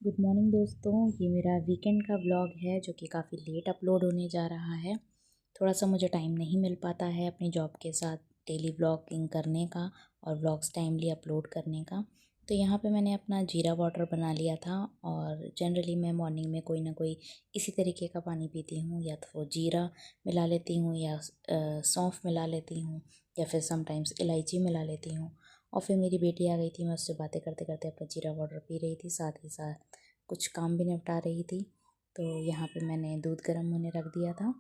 Good morning दोस्तों। ये मेरा वीकेंड का व्लॉग है जो कि काफ़ी लेट अपलोड होने जा रहा है। थोड़ा सा मुझे टाइम नहीं मिल पाता है अपनी जॉब के साथ डेली व्लॉगिंग करने का और व्लॉग्स टाइमली अपलोड करने का। तो यहाँ पे मैंने अपना जीरा वाटर बना लिया था और जनरली मैं मॉर्निंग में कोई ना कोई इसी तरीके का पानी पीती हूँ, या तो वो जीरा मिला लेती हूँ या सौंफ मिला लेती हूँ या फिर समटाइम्स इलायची मिला लेती हूँ। और फिर मेरी बेटी आ गई थी, मैं उससे बातें करते करते अपना जीरा वाटर पी रही थी, साथ ही साथ कुछ काम भी निपटा रही थी। तो यहाँ पे मैंने दूध गर्म होने रख दिया था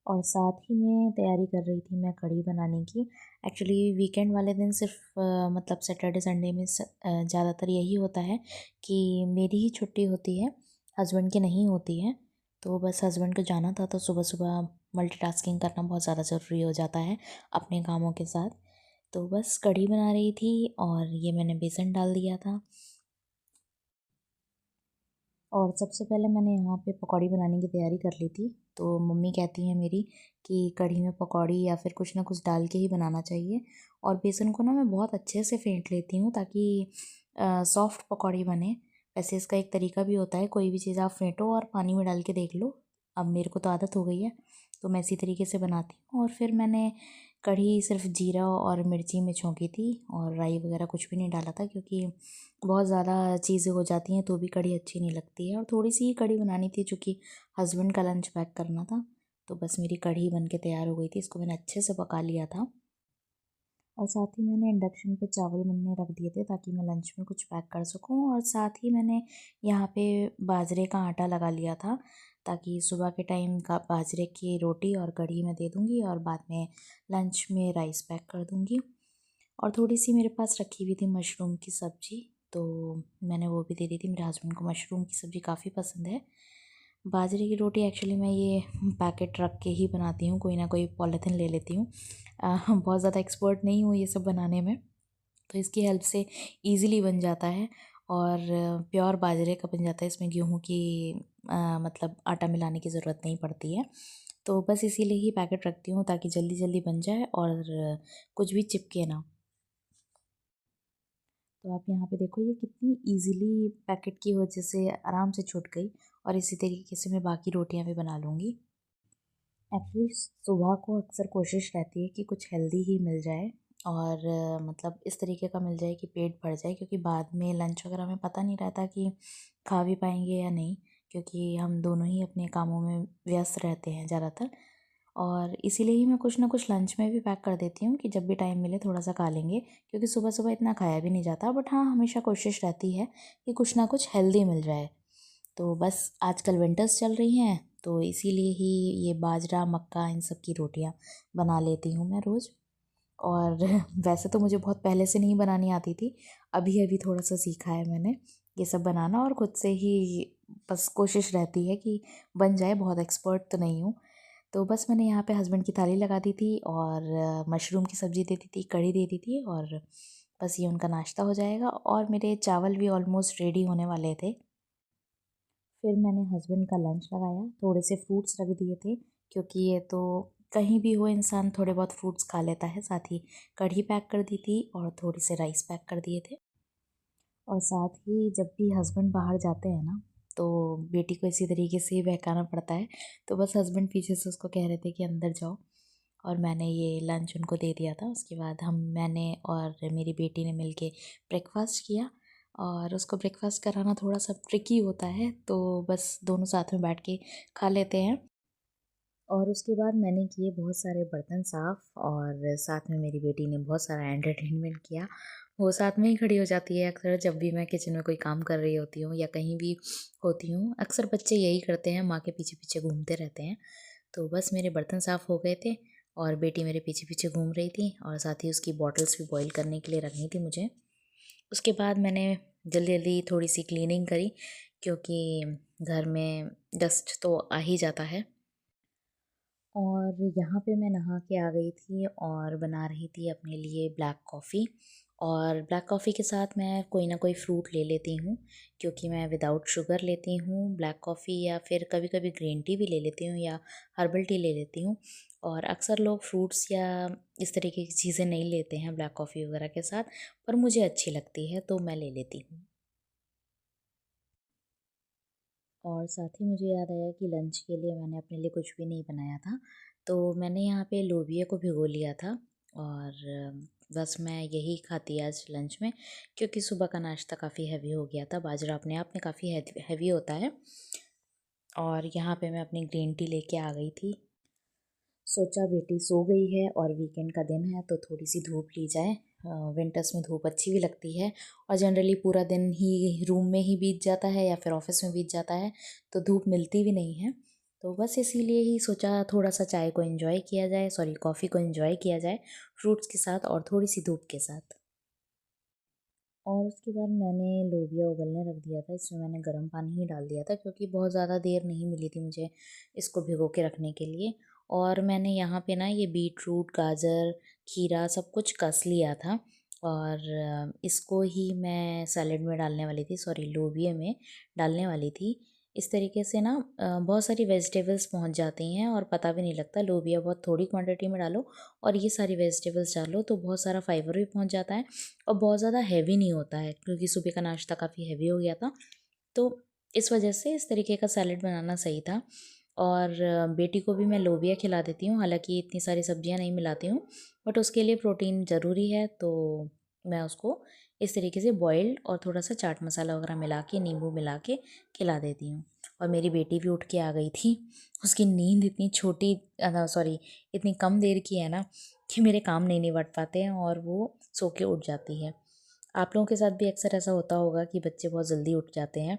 और साथ ही में तैयारी कर रही थी मैं कढ़ी बनाने की। एक्चुअली वीकेंड वाले दिन सिर्फ मतलब सैटरडे संडे में ज़्यादातर यही होता है कि मेरी ही छुट्टी होती है, हस्बैंड की नहीं होती है। तो बस हस्बैंड को जाना था तो सुबह सुबह मल्टीटास्किंग करना बहुत ज़्यादा ज़रूरी हो जाता है अपने कामों के साथ। तो बस कढ़ी बना रही थी और ये मैंने बेसन डाल दिया था। और सबसे पहले मैंने यहाँ पे पकौड़ी बनाने की तैयारी कर ली थी। तो मम्मी कहती हैं मेरी कि कढ़ी में पकौड़ी या फिर कुछ ना कुछ डाल के ही बनाना चाहिए। और बेसन को ना मैं बहुत अच्छे से फेंट लेती हूँ ताकि सॉफ्ट पकौड़ी बने। वैसे इसका एक तरीका भी होता है, कोई भी चीज़ आप फेंटो और पानी में डाल के देख लो। अब मेरे को तो आदत हो गई है तो मैं इसी तरीके से बनाती हूँ। और फिर मैंने कढ़ी सिर्फ जीरा और मिर्ची में छौंकी थी और राई वगैरह कुछ भी नहीं डाला था, क्योंकि बहुत ज़्यादा चीज़ें हो जाती हैं तो भी कढ़ी अच्छी नहीं लगती है। और थोड़ी सी ही कढ़ी बनानी थी चूँकि हस्बैंड का लंच पैक करना था। तो बस मेरी कढ़ी बन के तैयार हो गई थी, इसको मैंने अच्छे से पका लिया था। और साथ ही मैंने इंडक्शन पे चावल बनने रख दिए थे ताकि मैं लंच में कुछ पैक कर सकूं। और साथ ही मैंने यहाँ पे बाजरे का आटा लगा लिया था ताकि सुबह के टाइम का बाजरे की रोटी और कढ़ी मैं दे दूँगी और बाद में लंच में राइस पैक कर दूँगी। और थोड़ी सी मेरे पास रखी हुई थी मशरूम की सब्ज़ी, तो मैंने वो भी दे दी थी। मेरे हस्बैंड को मशरूम की सब्ज़ी काफ़ी पसंद है। बाजरे की रोटी एक्चुअली मैं ये पैकेट रख के ही बनाती हूँ, कोई ना कोई पॉलीथिन ले लेती हूँ। बहुत ज़्यादा एक्सपर्ट नहीं हूँ ये सब बनाने में, तो इसकी हेल्प से इजीली बन जाता है और प्योर बाजरे का बन जाता है। इसमें गेहूँ की मतलब आटा मिलाने की ज़रूरत नहीं पड़ती है। तो बस इसीलिए ही पैकेट रखती हूँ ताकि जल्दी जल्दी बन जाए और कुछ भी चिपके ना। तो आप यहाँ पे देखो ये कितनी इजीली पैकेट की वजह से आराम से छूट गई। और इसी तरीके से मैं बाकी रोटियां भी बना लूँगी। एक्चुअली सुबह को अक्सर कोशिश रहती है कि कुछ हेल्दी ही मिल जाए और मतलब इस तरीके का मिल जाए कि पेट भर जाए, क्योंकि बाद में लंच वगैरह में पता नहीं रहता कि खा भी पाएंगे या नहीं, क्योंकि हम दोनों ही अपने कामों में व्यस्त रहते हैं ज़्यादातर। और इसीलिए ही मैं कुछ ना कुछ लंच में भी पैक कर देती हूँ कि जब भी टाइम मिले थोड़ा सा खा लेंगे, क्योंकि सुबह सुबह इतना खाया भी नहीं जाता। बट हाँ, हमेशा कोशिश रहती है कि कुछ ना कुछ हेल्दी मिल जाए। तो बस आजकल विंटर्स चल रही हैं तो इसीलिए ही ये बाजरा मक्का इन सब की रोटियां बना लेती हूँ मैं रोज़। और वैसे तो मुझे बहुत पहले से नहीं बनानी आती थी, अभी अभी थोड़ा सा सीखा है मैंने ये सब बनाना और खुद से ही बस कोशिश रहती है कि बन जाए, बहुत एक्सपर्ट तो नहीं हूँ। तो बस मैंने यहाँ पे हस्बैंड की थाली लगा दी थी और मशरूम की सब्ज़ी दे दी थी, कढ़ी दे दी थी और बस ये उनका नाश्ता हो जाएगा। और मेरे चावल भी ऑलमोस्ट रेडी होने वाले थे। फिर मैंने हस्बैंड का लंच लगाया, थोड़े से फ्रूट्स रख दिए थे, क्योंकि ये तो कहीं भी हो इंसान थोड़े बहुत फ्रूट्स खा लेता है। साथ ही कढ़ी पैक कर दी थी और थोड़े से राइस पैक कर दिए थे। और साथ ही जब भी हस्बैंड बाहर जाते हैं ना तो बेटी को इसी तरीके से ही बहकाना पड़ता है। तो बस हस्बैंड पीछे से उसको कह रहे थे कि अंदर जाओ, और मैंने ये लंच उनको दे दिया था। उसके बाद मैंने और मेरी बेटी ने मिलके ब्रेकफास्ट किया। और उसको ब्रेकफास्ट कराना थोड़ा सा ट्रिकी होता है, तो बस दोनों साथ में बैठ के खा लेते हैं। और उसके बाद मैंने किए बहुत सारे बर्तन साफ़ और साथ में मेरी बेटी ने बहुत सारा एंटरटेनमेंट किया। वो साथ में ही खड़ी हो जाती है अक्सर जब भी मैं किचन में कोई काम कर रही होती हूँ या कहीं भी होती हूँ। अक्सर बच्चे यही करते हैं, माँ के पीछे पीछे घूमते रहते हैं। तो बस मेरे बर्तन साफ़ हो गए थे और बेटी मेरे पीछे पीछे घूम रही थी और साथ ही उसकी बॉटल्स भी बॉईल करने के लिए रखनी थी मुझे। उसके बाद मैंने जल्दी जल्दी थोड़ी सी क्लीनिंग करी, क्योंकि घर में डस्ट तो आ ही जाता है। और यहाँ पे मैं नहा के आ गई थी और बना रही थी अपने लिए ब्लैक कॉफ़ी। और ब्लैक कॉफ़ी के साथ मैं कोई ना कोई फ्रूट ले लेती हूँ, क्योंकि मैं विदाउट शुगर लेती हूँ ब्लैक कॉफ़ी, या फिर कभी कभी ग्रीन टी भी ले लेती हूँ या हर्बल टी ले लेती हूँ। और अक्सर लोग फ्रूट्स या इस तरीके की चीज़ें नहीं लेते हैं ब्लैक कॉफ़ी वगैरह के साथ, पर मुझे अच्छी लगती है तो मैं ले लेती हूँ। और साथ ही मुझे याद आया कि लंच के लिए मैंने अपने लिए कुछ भी नहीं बनाया था, तो मैंने यहाँ पे लोबिया को भिगो लिया था और बस मैं यही खाती आज लंच में, क्योंकि सुबह का नाश्ता काफ़ी हैवी हो गया था। बाजरा अपने आप में काफ़ी हैवी होता है। और यहाँ पे मैं अपनी ग्रीन टी लेके आ गई थी। सोचा बेटी सो गई है और वीकेंड का दिन है तो थोड़ी सी धूप ली जाए। विंटर्स में धूप अच्छी भी लगती है और जनरली पूरा दिन ही रूम में ही बीत जाता है या फिर ऑफिस में बीत जाता है, तो धूप मिलती भी नहीं है। तो बस इसीलिए ही सोचा थोड़ा सा चाय को एंजॉय किया जाए, सॉरी कॉफ़ी को एंजॉय किया जाए फ्रूट्स के साथ और थोड़ी सी धूप के साथ। और उसके बाद मैंने लोबिया उबलने रख दिया था। इसमें मैंने गर्म पानी ही डाल दिया था क्योंकि बहुत ज़्यादा देर नहीं मिली थी मुझे इसको भिगो के रखने के लिए। और मैंने यहाँ पे ना ये बीट रूट, गाजर, खीरा सब कुछ कस लिया था और इसको ही मैं सैलेड में डालने वाली थी, सॉरी लोबिया में डालने वाली थी। इस तरीके से ना बहुत सारी वेजिटेबल्स पहुँच जाती हैं और पता भी नहीं लगता। लोबिया बहुत थोड़ी क्वांटिटी में डालो और ये सारी वेजिटेबल्स डालो तो बहुत सारा फाइबर भी पहुँच जाता है और बहुत ज़्यादा हैवी नहीं होता है, क्योंकि सुबह का नाश्ता काफ़ी हैवी हो गया था। तो इस वजह से इस तरीके का सैलेड बनाना सही था। और बेटी को भी मैं लोबिया खिला देती हूँ, हालांकि इतनी सारी सब्जियाँ नहीं मिलाती हूँ, बट उसके लिए प्रोटीन ज़रूरी है, तो मैं उसको इस तरीके से बॉइल्ड और थोड़ा सा चाट मसाला वगैरह मिला के, नींबू मिला के खिला देती हूँ। और मेरी बेटी भी उठ के आ गई थी। उसकी नींद इतनी छोटी, सॉरी इतनी कम देर की है ना कि मेरे काम नहीं निपट पाते हैं और वो सो के उठ जाती है। आप लोगों के साथ भी अक्सर ऐसा होता होगा कि बच्चे बहुत जल्दी उठ जाते हैं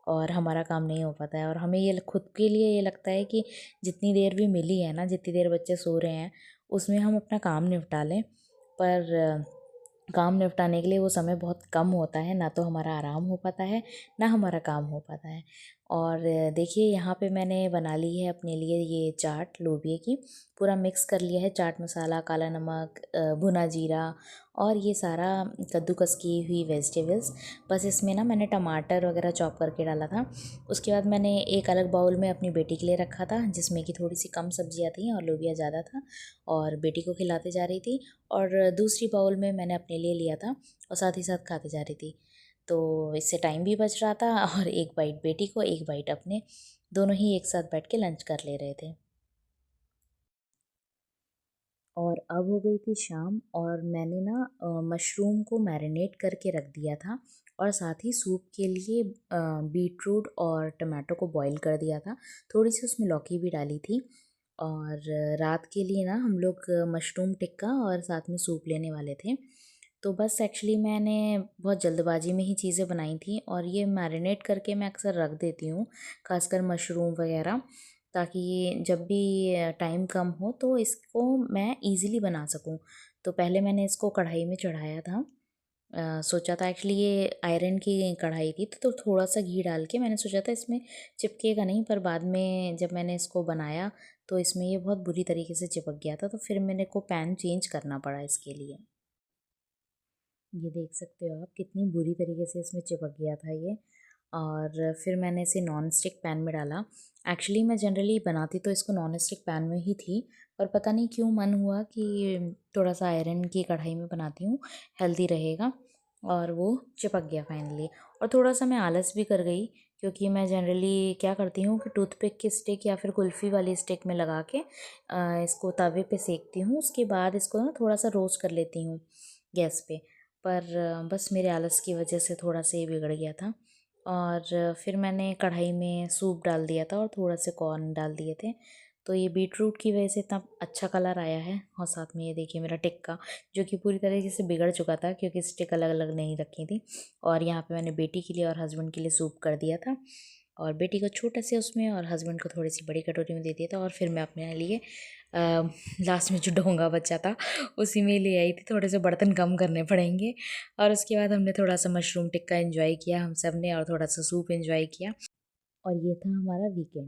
और हमारा काम नहीं हो पाता है, और हमें ये खुद के लिए ये लगता है कि जितनी देर भी मिली है ना, जितनी देर बच्चे सो रहे हैं उसमें हम अपना काम निपटा लें। पर काम निपटाने के लिए वो समय बहुत कम होता है, ना तो हमारा आराम हो पाता है ना हमारा काम हो पाता है। और देखिए यहाँ पे मैंने बना ली है अपने लिए ये चाट लोबिया की। पूरा मिक्स कर लिया है, चाट मसाला, काला नमक, भुना जीरा और ये सारा कद्दूकस की हुई वेजिटेबल्स। बस इसमें ना मैंने टमाटर वगैरह चॉप करके डाला था। उसके बाद मैंने एक अलग बाउल में अपनी बेटी के लिए रखा था, जिसमें कि थोड़ी सी कम सब्जियाँ थी और लोबिया ज़्यादा था, और बेटी को खिलाते जा रही थी। और दूसरी बाउल में मैंने अपने लिए लिया था और साथ ही साथ खाते जा रही थी। तो इससे टाइम भी बच रहा था और एक बाइट बेटी को, एक बाइट अपने, दोनों ही एक साथ बैठ के लंच कर ले रहे थे। और अब हो गई थी शाम और मैंने ना मशरूम को मैरिनेट करके रख दिया था और साथ ही सूप के लिए बीट रूट और टमाटो को बॉईल कर दिया था। थोड़ी सी उसमें लौकी भी डाली थी। और रात के लिए ना हम लोग मशरूम टिक्का और साथ में सूप लेने वाले थे। तो बस एक्चुअली मैंने बहुत जल्दबाजी में ही चीज़ें बनाई थी और ये मैरिनेट करके मैं अक्सर रख देती हूँ, खासकर मशरूम वगैरह, ताकि ये जब भी टाइम कम हो तो इसको मैं इजीली बना सकूँ। तो पहले मैंने इसको कढ़ाई में चढ़ाया था। सोचा था एक्चुअली ये आयरन की कढ़ाई थी, तो थोड़ा सा घी डाल के मैंने सोचा था इसमें चिपकेगा नहीं, पर बाद में जब मैंने इसको बनाया तो इसमें ये बहुत बुरी तरीके से चिपक गया था, तो फिर मेरे को पैन चेंज करना पड़ा इसके लिए। ये देख सकते हो आप कितनी बुरी तरीके से इसमें चिपक गया था ये। और फिर मैंने इसे नॉन स्टिक पैन में डाला। एक्चुअली मैं जनरली बनाती तो इसको नॉन स्टिक पैन में ही थी, पर पता नहीं क्यों मन हुआ कि थोड़ा सा आयरन की कढ़ाई में बनाती हूँ, हेल्दी रहेगा, और वो चिपक गया फाइनली। और थोड़ा सा मैं आलस भी कर गई, क्योंकि मैं जनरली क्या करती हूँ कि टूथपिक की स्टिक या फिर कुल्फ़ी वाली स्टिक में लगा के इसको तवे पे सेकती हूँ, उसके बाद इसको ना थोड़ा सा रोस्ट कर लेती हूँ गैस पे। पर बस मेरे आलस की वजह से थोड़ा सा ये बिगड़ गया था। और फिर मैंने कढ़ाई में सूप डाल दिया था और थोड़ा से कॉर्न डाल दिए थे, तो ये बीट रूट की वजह से इतना अच्छा कलर आया है। और साथ में ये देखिए मेरा टिक्का, जो कि पूरी तरीके से बिगड़ चुका था क्योंकि स्टिक अलग अलग नहीं रखी थी। और यहाँ पे मैंने बेटी के लिए और हस्बैंड के लिए सूप कर दिया था, और बेटी को छोटे से उसमें और हस्बैंड को थोड़ी सी बड़ी कटोरी में दे दिया था। और फिर मैं अपने लिए लास्ट में जो डोंगा बचा था उसी में ले आई थी, थोड़े से बर्तन कम करने पड़ेंगे। और उसके बाद हमने थोड़ा सा मशरूम टिक्का एंजॉय किया हम सब ने, और थोड़ा सा सूप एंजॉय किया, और ये था हमारा वीकेंड।